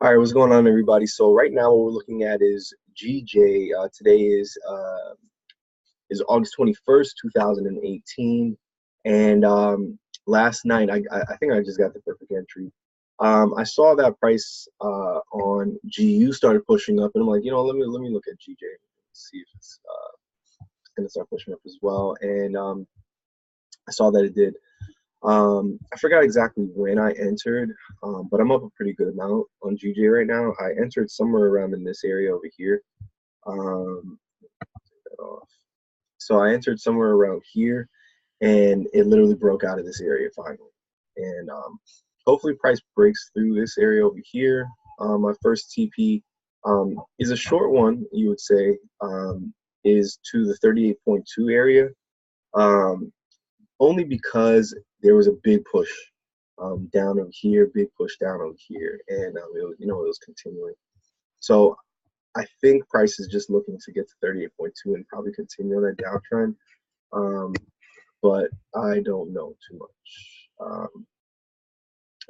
All right, what's going on, everybody? So right now, what we're looking at is GJ. Today is August 21st, 2018, and last night I think I just got the perfect entry. I saw that price on GU started pushing up, and I'm like, let me look at GJ and see if it's gonna start pushing up as well. And I saw that it did. I forgot exactly when I entered, but I'm up a pretty good amount on GJ right now. I entered somewhere around in this area over here. Take that off. So I entered somewhere around here, and it literally broke out of this area finally. And hopefully price breaks through this area over here. My first TP is a short one, you would say, is to the 38.2 area. Only because there was a big push down over here, big push down over here, and it was continuing. So I think price is just looking to get to 38.2 and probably continue on that downtrend, but I don't know too much.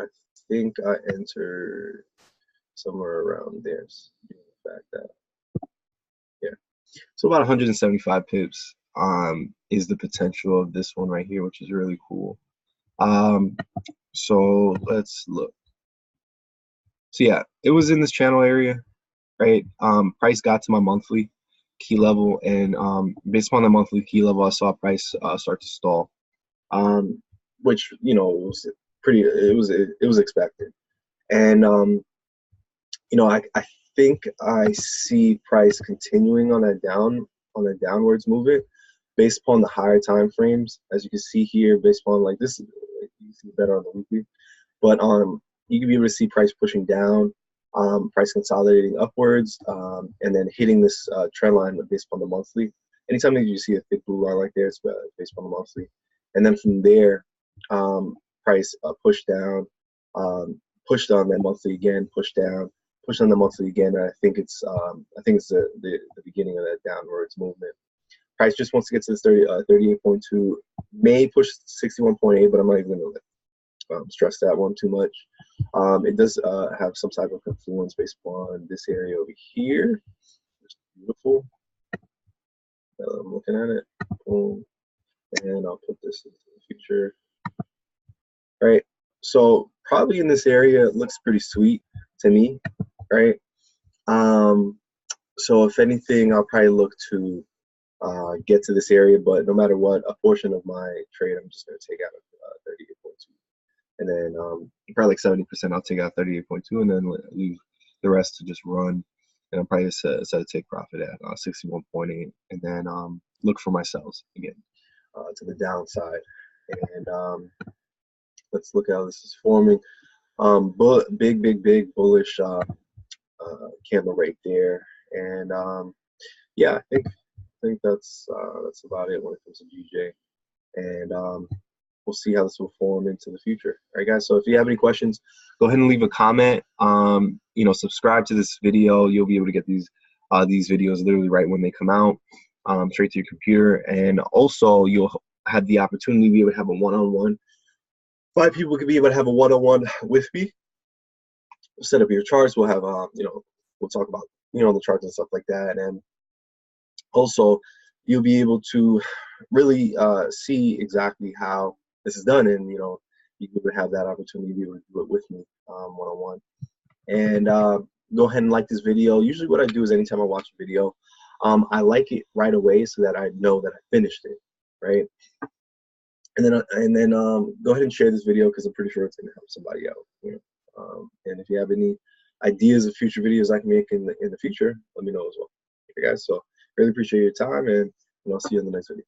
I think I entered somewhere around there. Yeah, so about 175 pips. Is the potential of this one right here, which is really cool. So let's look. So yeah, it was in this channel area, right? Price got to my monthly key level, and based on the monthly key level, I saw price start to stall, which was pretty. It was expected, and I think I see price continuing on a downwards movement, based upon the higher time frames, as you can see here, based upon like this, you can see better on the weekly, but you can be able to see price pushing down, price consolidating upwards, and then hitting this trend line based upon the monthly. Anytime that you see a thick blue line like there, it's based upon the monthly, and then from there, price pushed down, pushed on that monthly again, pushed down, pushed on the monthly again. And I think it's the beginning of that downwards movement. Price just wants to get to this 38.2, may push 61.8, but I'm not even going to stress that one too much. It does have some type of influence based upon this area over here. It's beautiful. I'm looking at it. Boom. And I'll put this into the future. Right. So probably in this area, it looks pretty sweet to me. Right. So if anything, I'll probably look to get to this area, but no matter what, a portion of my trade I'm just going to take out of 38.2, and then probably like 70% I'll take out 38.2, and then leave the rest to just run, and I'll probably set a take profit at 61.8, and then look for my sells again to the downside. And let's look at how this is forming. Big bullish candle right there, and yeah, I think that's about it when it comes to GJ, and we'll see how this will form into the future. All right, guys, so if you have any questions, go ahead and leave a comment. Subscribe to this video. You'll be able to get these videos literally right when they come out, straight to your computer, and also you'll have the opportunity to be able to have a one-on-one. 5 people could be able to have a one-on-one with me. We'll set up your charts. We'll have we'll talk about the charts and stuff like that, and also you'll be able to really see exactly how this is done, and you can have that opportunity to do it with me one-on-one. And go ahead and like this video. Usually what I do is anytime I watch a video, I like it right away so that I know that I finished it, right? And then go ahead and share this video, because I'm pretty sure it's going to help somebody out. And if you have any ideas of future videos I can make in the future, let me know as well. Okay, guys, so really appreciate your time, and I'll see you in the next video.